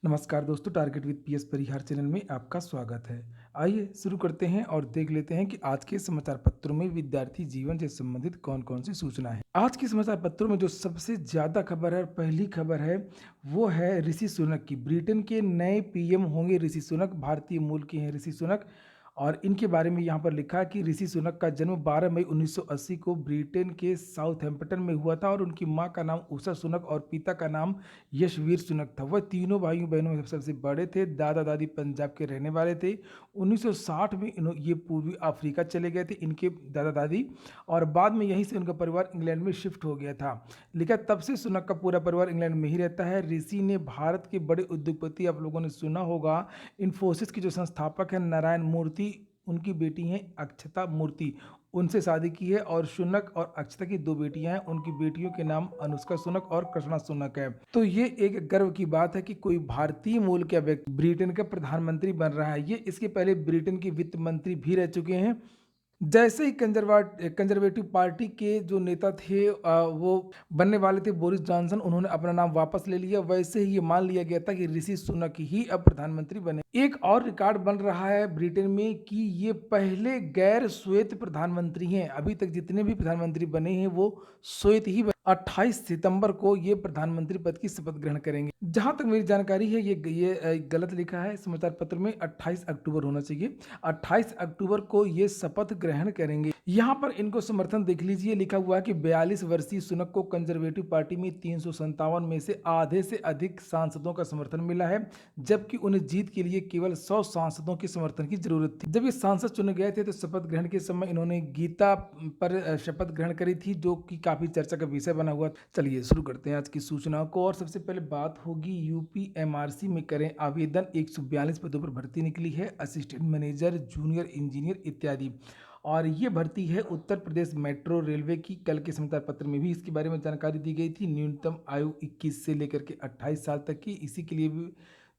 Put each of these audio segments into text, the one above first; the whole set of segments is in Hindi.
नमस्कार दोस्तों, target with PS Parihar channel में आपका स्वागत है। आइए शुरू करते हैं और देख लेते हैं कि आज के समाचार पत्रों में विद्यार्थी जीवन से संबंधित कौन-कौन सी सूचना है। आज के समाचार पत्रों में जो सबसे ज़्यादा खबर है और पहली खबर है, वो है ऋषि सुनक की। ब्रिटेन के नए पीएम होंगे ऋषि सुनक, भारतीय मूल के हैं ऋषि सुनक और इनके बारे में यहाँ पर लिखा है कि ऋषि सुनक का जन्म 12 मई 1980 को ब्रिटेन के साउथहैम्पटन में हुआ था और उनकी माँ का नाम उषा सुनक और पिता का नाम यशवीर सुनक था। वह तीनों भाइयों बहनों में सबसे बड़े थे। दादा दादी पंजाब के रहने वाले थे। 1960 में ये पूर्वी अफ्रीका चले गए थे इनके दादा दादी, और बाद में यहीं से उनका परिवार इंग्लैंड में शिफ्ट हो गया था। लिखा तब से सुनक का पूरा परिवार इंग्लैंड में ही रहता है। ऋषि ने भारत के बड़े उद्योगपति, आप लोगों ने सुना होगा, इन्फोसिस के जो संस्थापक हैं नारायण मूर्ति, उनकी बेटी हैं अक्षता मूर्ति, उनसे शादी की है। और सुनक और अक्षता की दो बेटियां हैं। उनकी बेटियों के नाम अनुष्का सुनक और कृष्णा सुनक है। तो ये एक गर्व की बात है कि कोई भारतीय मूल का व्यक्ति ब्रिटेन का प्रधानमंत्री बन रहा है। ये इसके पहले ब्रिटेन के वित्त मंत्री भी रह चुके हैं। जैसे ही कंजर्वेटिव पार्टी के जो नेता थे, वो बनने वाले थे बोरिस जॉनसन, उन्होंने अपना नाम वापस ले लिया। वैसे ही ये मान लिया गया था कि ऋषि सुनक ही अब प्रधानमंत्री बने। एक और रिकॉर्ड बन रहा है ब्रिटेन में कि ये पहले गैर श्वेत प्रधानमंत्री हैं। अभी तक जितने भी प्रधानमंत्री बने हैं वो श्वेत ही 28 सितंबर को ये प्रधानमंत्री पद की शपथ ग्रहण करेंगे। जहां तक मेरी जानकारी है, ये गलत लिखा है समाचार पत्र में, 28 अक्टूबर होना चाहिए। 28 अक्टूबर को ये शपथ ग्रहण करेंगे। यहाँ पर इनको समर्थन देख लीजिए, लिखा हुआ है कि 42 वर्षीय सुनक को कंजर्वेटिव पार्टी में 357 में से आधे से अधिक सांसदों का समर्थन मिला है, जबकि उन्हें जीत के लिए केवल 100 सांसदों के समर्थन की जरूरत थी। जब ये सांसद चुने गए थे तो शपथ ग्रहण के समय इन्होंने गीता पर शपथ ग्रहण करी थी, जो कि काफी चर्चा का विषय बना हुआ। चलिए शुरू करते हैं आज की सूचनाओं को। और सबसे पहले बात होगी यूपीएमआरसी में करें आवेदन। 142 पदों पर भर्ती निकली है, असिस्टेंट मैनेजर, जूनियर इंजीनियर इत्यादि। और ये भर्ती है उत्तर प्रदेश मेट्रो रेलवे की। कल के समाचार पत्र में भी इसके बारे में जानकारी दी गई थी। न्यूनतम आयु 21 से लेकर के 28 साल तक की। इसी के लिए भी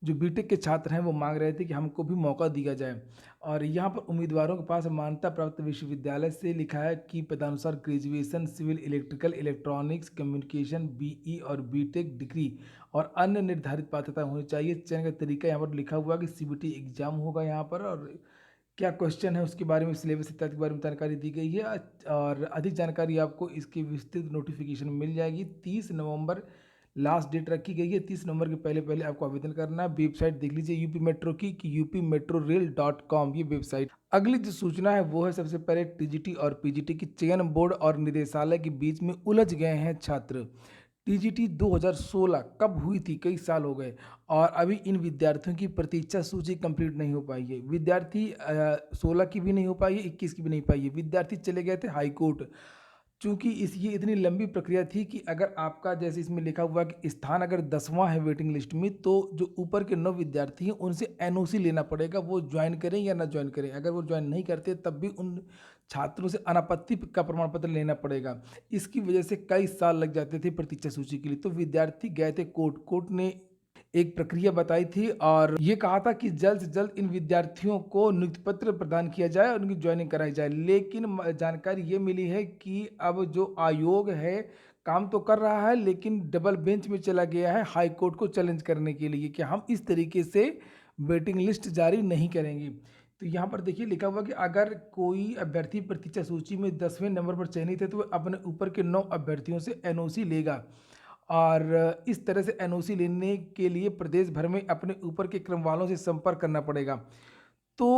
जो बीटेक के छात्र हैं वो मांग रहे थे कि हमको भी मौका दिया जाए। और यहाँ पर उम्मीदवारों के पास मान्यता प्राप्त विश्वविद्यालय से लिखा है कि पदानुसार graduation, civil, electrical, electronics, communication, BE और बीटेक डिग्री और अन्य निर्धारित पात्रता होनी चाहिए। चयन का तरीका यहाँ पर लिखा हुआ है कि सीबीटी एग्जाम होगा यहाँ पर, और क्या क्वेश्चन है उसके बारे में, सिलेबस इत्यादि के बारे में जानकारी दी गई है। और अधिक जानकारी आपको इसकी विस्तृत नोटिफिकेशन मिल जाएगी। 30 नवंबर लास्ट डेट रखी गई है। 30 नवंबर के पहले पहले आपको आवेदन करना है। वेबसाइट देख लीजिए यूपी मेट्रो की कि upmetrorail.com, ये वेबसाइट। अगली जो सूचना है वो है सबसे पहले टीजीटी और पीजीटी की चयन बोर्ड और निदेशालय के बीच में उलझ गए हैं छात्र। टीजीटी 2016 कब हुई थी, कई साल हो गए, और अभी इन विद्यार्थियों की प्रतीक्षा सूची कंप्लीट नहीं हो पाई है। विद्यार्थी 16 की भी नहीं हो पाई है, 21 की भी नहीं पाई है। विद्यार्थी चले गए थे हाई कोर्ट। चूंकि ये इतनी लंबी प्रक्रिया थी कि अगर आपका, जैसे इसमें लिखा हुआ है कि स्थान अगर 10वां है वेटिंग लिस्ट में, तो जो ऊपर के 9 विद्यार्थी हैं उनसे एनओसी लेना पड़ेगा, वो ज्वाइन करें या ना ज्वाइन करें। अगर वो ज्वाइन नहीं करते तब भी उन छात्रों से अनापत्ति का प्रमाण पत्र लेना पड़ेगा। इसकी वजह से कई साल लग जाते थे प्रतीक्षा सूची के लिए। तो विद्यार्थी गए थे कोर्ट। कोर्ट ने एक प्रक्रिया बताई थी और ये कहा था कि जल्द से जल्द इन विद्यार्थियों को नियुक्ति पत्र प्रदान किया जाए और उनकी ज्वाइनिंग कराई जाए। लेकिन जानकारी ये मिली है कि अब जो आयोग है काम तो कर रहा है, लेकिन डबल बेंच में चला गया है हाई कोर्ट को चैलेंज करने के लिए कि हम इस तरीके से वेटिंग लिस्ट जारी नहीं करेंगे। तो यहाँ पर देखिए लिखा हुआ कि अगर कोई अभ्यर्थी प्रतीक्षा सूची में 10वें नंबर पर चयनित है तो वह अपने ऊपर के 9 अभ्यर्थियों से एनओसी लेगा, और इस तरह से एनओसी लेने के लिए प्रदेश भर में अपने ऊपर के क्रम वालों से संपर्क करना पड़ेगा। तो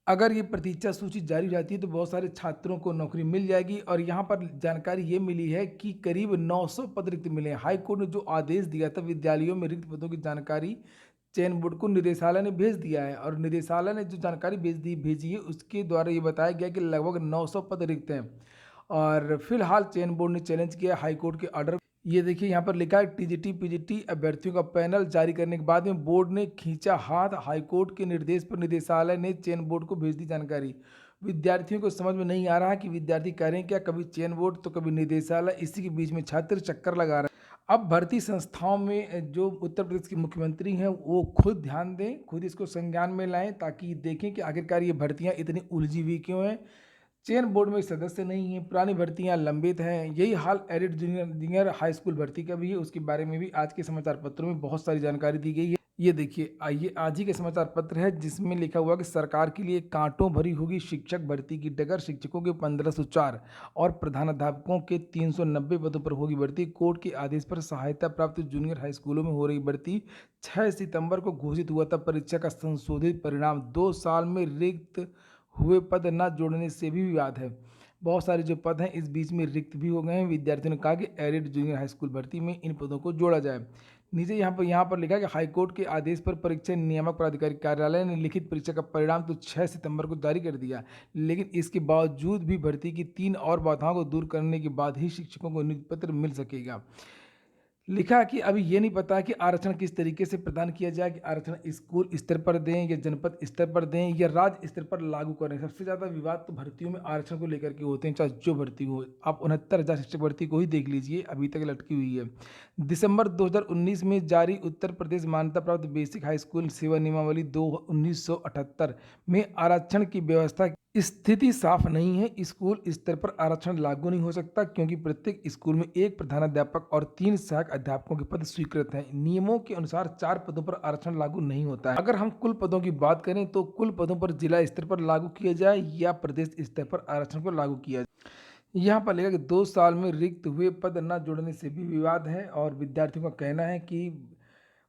अगर ये प्रतीक्षा सूची जारी रहती है तो बहुत सारे छात्रों को नौकरी मिल जाएगी। और यहाँ पर जानकारी ये मिली है कि करीब 900 पद रिक्त मिले हैं। हाई कोर्ट ने जो आदेश दिया था विद्यालयों में रिक्त पदों की जानकारी चयन बोर्ड को निदेशालय ने भेज दिया है, और निदेशालय ने जो जानकारी भेजी है उसके द्वारा ये बताया गया कि लगभग 900 पद रिक्त हैं। और फिलहाल चयन बोर्ड ने चैलेंज किया हाई कोर्ट के ऑर्डर। ये देखिए यहाँ पर लिखा है टीजीटी पीजीटी अभ्यर्थियों का पैनल जारी करने के बाद में बोर्ड ने खींचा हाथ। हाईकोर्ट के निर्देश पर निदेशालय ने चयन बोर्ड को भेज दी जानकारी। विद्यार्थियों को समझ में नहीं आ रहा कि विद्यार्थी करें क्या, कभी चयन बोर्ड तो कभी निदेशालय, इसी के बीच में छात्र चक्कर लगा रहे हैं। अब भर्ती संस्थाओं में जो उत्तर प्रदेश के मुख्यमंत्री हैं वो खुद ध्यान दें, खुद इसको संज्ञान में लाएं, ताकि देखें कि आखिरकार ये भर्तियां इतनी उलझी हुई क्यों हैं। चयन बोर्ड में सदस्य नहीं है, पुरानी भर्तियां लंबित हैं। यही हाल एडिट जूनियर हाई स्कूल भर्ती का भी है। उसके बारे में भी आज के समाचार पत्रों में बहुत सारी जानकारी दी गई है। ये देखिए, आइए आज ही के समाचार पत्र है जिसमें लिखा हुआ कि सरकार के लिए कांटों भरी होगी शिक्षक भर्ती की डगर, शिक्षकों के 1504 और प्रधानाध्यापकों के 390 पदों पर होगी भर्ती। कोर्ट के आदेश पर सहायता प्राप्त जूनियर हाई स्कूलों में हो रही भर्ती। 6 सितंबर को घोषित हुआ था परीक्षा का संशोधित परिणाम। 2 साल में रिक्त हुए पद न जोड़ने से भी विवाद है। बहुत सारे जो पद हैं इस बीच में रिक्त भी हो गए हैं। विद्यार्थियों ने कहा कि एडेड जूनियर हाई स्कूल भर्ती में इन पदों को जोड़ा जाए। नीचे यहाँ पर लिखा है कि हाईकोर्ट के आदेश पर परीक्षा नियामक प्राधिकारी कार्यालय ने लिखित परीक्षा का परिणाम तो 6 सितंबर को जारी कर दिया, लेकिन इसके बावजूद भी भर्ती की 3 और बाधाओं को दूर करने के बाद ही शिक्षकों को नियुक्ति पत्र मिल सकेगा। लिखा कि अभी ये नहीं पता कि आरक्षण किस तरीके से प्रदान किया जाए, कि आरक्षण स्कूल स्तर पर दें या जनपद स्तर पर दें या राज्य स्तर पर लागू करें। सबसे ज़्यादा विवाद तो भर्तियों में आरक्षण को लेकर के होते हैं, चाहे जो भर्ती हो। आप 69,000 शिक्षक भर्ती को ही देख लीजिए, अभी तक लटकी हुई है। दिसंबर 2019 में जारी उत्तर प्रदेश मान्यता प्राप्त बेसिक हाई स्कूल सेवा नियमावली 1978 में आरक्षण की व्यवस्था स्थिति साफ नहीं है। स्कूल स्तर पर आरक्षण लागू नहीं हो सकता क्योंकि प्रत्येक स्कूल में एक प्रधानाध्यापक और 3 सहायक अध्यापकों के पद स्वीकृत हैं। नियमों के अनुसार 4 पदों पर आरक्षण लागू नहीं होता है। अगर हम कुल पदों की बात करें तो कुल पदों पर जिला स्तर पर लागू किया जाए या प्रदेश स्तर पर आरक्षण को लागू किया जाए। यहाँ पर लिखा कि 2 साल में रिक्त हुए पद न जोड़ने से भी विवाद है और विद्यार्थियों का कहना है कि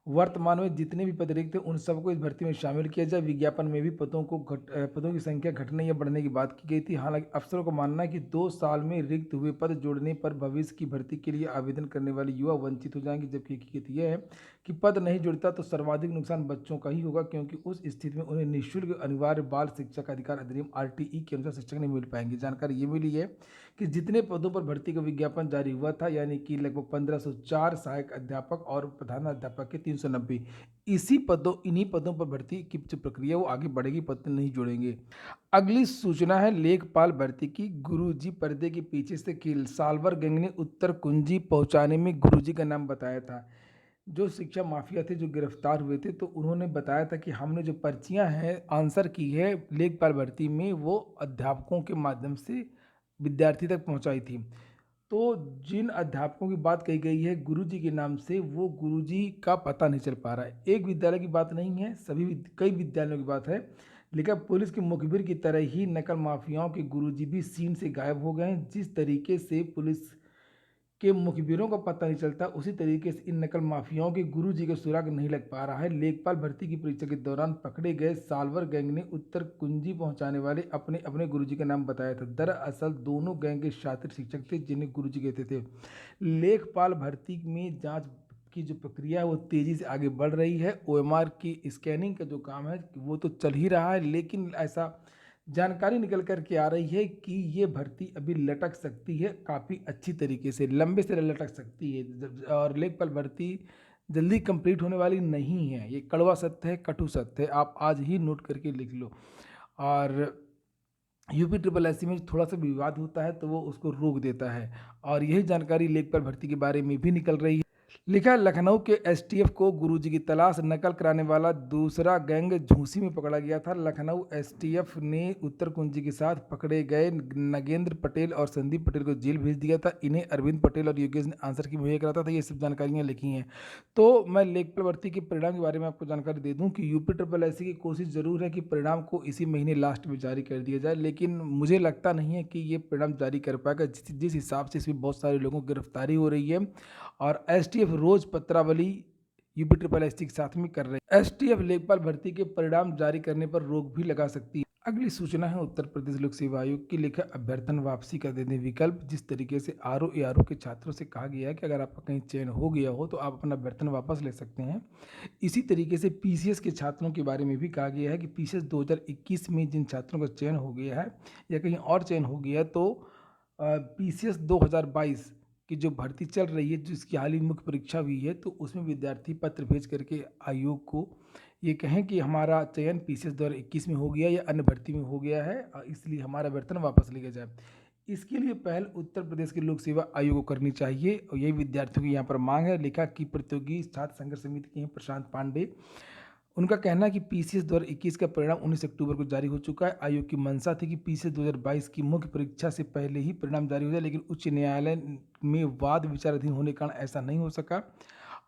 वर्तमान में जितने भी पद रिक्त हैं उन सबको इस भर्ती में शामिल किया जाए। विज्ञापन में भी पदों की संख्या घटने या बढ़ने की बात की गई थी। हालांकि अफसरों का मानना है कि 2 साल में रिक्त हुए पद जोड़ने पर भविष्य की भर्ती के लिए आवेदन करने वाले युवा वंचित हो जाएंगे, जबकि हकीकत यह है कि पद नहीं जुड़ता तो सर्वाधिक नुकसान बच्चों का ही होगा, क्योंकि उस स्थिति में उन्हें निःशुल्क अनिवार्य बाल शिक्षा का अधिकार अधिनियम RTE के अनुसार शिक्षक नहीं मिल पाएंगे। जानकारी ये मिली है कि जितने पदों पर भर्ती का विज्ञापन जारी हुआ था, यानी कि लगभग 1504 सहायक अध्यापक और प्रधानाध्यापक के 390, इन्हीं पदों पर भर्ती की जो प्रक्रिया वो आगे बढ़ेगी, पद नहीं जोड़ेंगे। अगली सूचना है लेखपाल भर्ती की। गुरुजी पर्दे के पीछे से कील, सालवर गैंग ने उत्तर कुंजी पहुंचाने में गुरुजी का नाम बताया था। जो शिक्षा माफिया थे जो गिरफ्तार हुए थे, तो उन्होंने बताया था कि हमने जो पर्चियां हैं आंसर की है लेखपाल भर्ती में, वो अध्यापकों के माध्यम से विद्यार्थी तक पहुंचाई थी। तो जिन अध्यापकों की बात कही गई है गुरुजी के नाम से, वो गुरुजी का पता नहीं चल पा रहा है। एक विद्यालय की बात नहीं है, कई विद्यालयों की बात है। लेकिन पुलिस के मुखबिर की तरह ही नकल माफियाओं के गुरुजी भी सीन से गायब हो गए हैं। जिस तरीके से पुलिस के मुखबिरों का पता नहीं चलता, उसी तरीके से इन नकल माफियाओं के गुरुजी का सुराग नहीं लग पा रहा है। लेखपाल भर्ती की परीक्षा के दौरान पकड़े गए साल्वर गैंग ने उत्तर कुंजी पहुंचाने वाले अपने अपने गुरुजी का नाम बताया था। दरअसल दोनों गैंग के शातिर शिक्षक थे जिन्हें गुरुजी कहते थे। लेखपाल भर्ती में जांच की जो प्रक्रिया है वो तेजी से आगे बढ़ रही है। OMR की स्कैनिंग का जो काम है वो तो चल ही रहा है, लेकिन ऐसा जानकारी निकल कर के आ रही है कि ये भर्ती अभी लटक सकती है, काफ़ी अच्छी तरीके से लंबे से लटक सकती है। और लेखपाल भर्ती जल्दी कंप्लीट होने वाली नहीं है। ये कड़वा सत्य है, कटु सत्य है, आप आज ही नोट करके लिख लो। और UP SSC में थोड़ा सा विवाद होता है तो वो उसको रोक देता है, और यही जानकारी लेखपाल भर्ती के बारे में भी निकल रही है। लिखा है लखनऊ के STF को गुरुजी की तलाश, नकल कराने वाला दूसरा गैंग झूंसी में पकड़ा गया था। लखनऊ STF ने उत्तर कुंजी के साथ पकड़े गए नगेंद्र पटेल और संदीप पटेल को जेल भेज दिया था। इन्हें अरविंद पटेल और योगेश ने आंसर की मुहैया कराता था। ये सब जानकारियां लिखी हैं। तो मैं लेखपाल भर्ती के परिणाम के बारे में आपको जानकारी दे दूं कि UP SSC की कोशिश जरूर है कि परिणाम को इसी महीने लास्ट में जारी कर दिया जाए, लेकिन मुझे लगता नहीं है कि ये परिणाम जारी कर पाएगा। जिस हिसाब से इसमें बहुत सारे लोगों की गिरफ्तारी हो रही है और STF रोज पत्रावली UP SSC के साथ में कर रहे हैं। STF लेखपाल भर्ती के परिणाम जारी करने पर रोक भी लगा सकती है। अगली सूचना है उत्तर प्रदेश लोक सेवा आयोग की। लिखा अभ्यर्थन वापसी का दे दें विकल्प। जिस तरीके से RO के छात्रों से कहा गया है कि अगर आपका कहीं चयन हो गया हो तो आप अपना अभ्यर्थन वापस ले सकते हैं, इसी तरीके से PCS के छात्रों के बारे में भी कहा गया है कि PCS 2021 में जिन छात्रों का चयन हो गया है या कहीं और चयन हो गया है, तो PCS 2022 की जो भर्ती चल रही है, जिसकी हाल ही मुख्य परीक्षा हुई है, तो उसमें विद्यार्थी पत्र भेज करके आयोग को ये कहें कि हमारा चयन PCS 2021 में हो गया या अन्य भर्ती में हो गया है, इसलिए हमारा वेतन वापस लिया जाए। इसके लिए पहल उत्तर प्रदेश के लोक सेवा आयोग को करनी चाहिए और यही विद्यार्थियों की यहाँ पर मांग है। लिखा कि प्रतियोगी छात्र संघर्ष समिति के हैं प्रशांत पांडे, उनका कहना है कि PCS 2021 का परिणाम 19 अक्टूबर को जारी हो चुका है। आयोग की मंशा थी कि PCS 2022 की मुख्य परीक्षा से पहले ही परिणाम जारी हो जाए, लेकिन उच्च न्यायालय में वाद विचाराधीन होने के कारण ऐसा नहीं हो सका।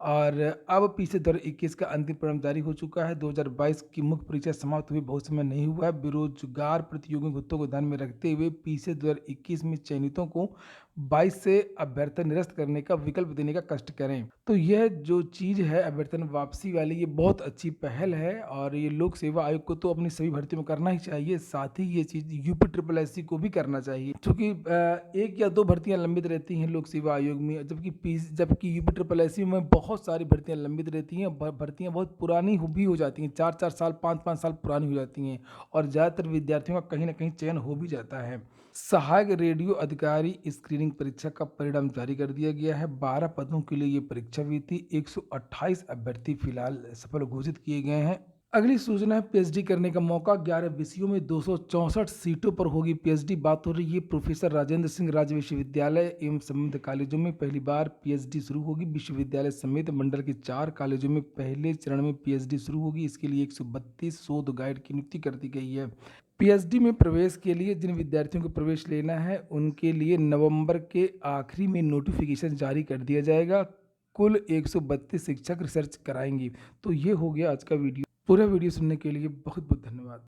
और अब पीछे 2021 का अंतिम परिणाम जारी हो चुका है। 2022 की मुख्य परीक्षा समाप्त हुई बहुत समय नहीं हुआ है। बेरोजगार प्रतियोगियों के हितों को ध्यान में रखते हुए पीछे 2021 में चयनितों को 22 से अभ्यर्थन निरस्त करने का विकल्प देने का कष्ट करें। तो यह जो चीज़ है अभ्यर्थन वापसी वाली, ये बहुत अच्छी पहल है और ये लोक सेवा आयोग को तो अपनी सभी भर्तियों में करना ही चाहिए। साथ ही ये चीज़ यूपी ट्रिपल एससी को भी करना चाहिए, क्योंकि 1 या 2 भर्तियां लंबित रहती हैं लोक सेवा आयोग में, जबकि यूपी ट्रिपल एससी में बहुत सारी भर्तियां लंबित रहती हैं। भर्तियां बहुत पुरानी भी हो जाती हैं, 4-4 साल 5-5 साल पुरानी हो जाती हैं और ज़्यादातर विद्यार्थियों का कहीं ना कहीं चयन हो भी जाता है। सहायक रेडियो अधिकारी स्क्रीनिंग परीक्षा का परिणाम जारी कर दिया गया है। 12 पदों के लिए ये परीक्षा हुई थी। 128 अभ्यर्थी फिलहाल सफल घोषित किए गए हैं। अगली सूचना है पीएचडी करने का मौका। 11 विषयों में 264 सीटों पर होगी पीएचडी। बात हो रही है प्रोफेसर राजेंद्र सिंह राज्य विश्वविद्यालय एवं संबद्ध कॉलेजों में पहली बार पीएचडी शुरू होगी। विश्वविद्यालय समेत मंडल के 4 कॉलेजों में पहले चरण में पीएचडी शुरू होगी। इसके लिए 132 शोध गाइड की नियुक्ति कर दी गई है। पीएचडी में प्रवेश के लिए जिन विद्यार्थियों को प्रवेश लेना है उनके लिए नवंबर के आखिरी में नोटिफिकेशन जारी कर दिया जाएगा। कुल 132 शिक्षक रिसर्च कराएंगे। तो ये हो गया आज का वीडियो। पूरा वीडियो सुनने के लिए बहुत बहुत धन्यवाद।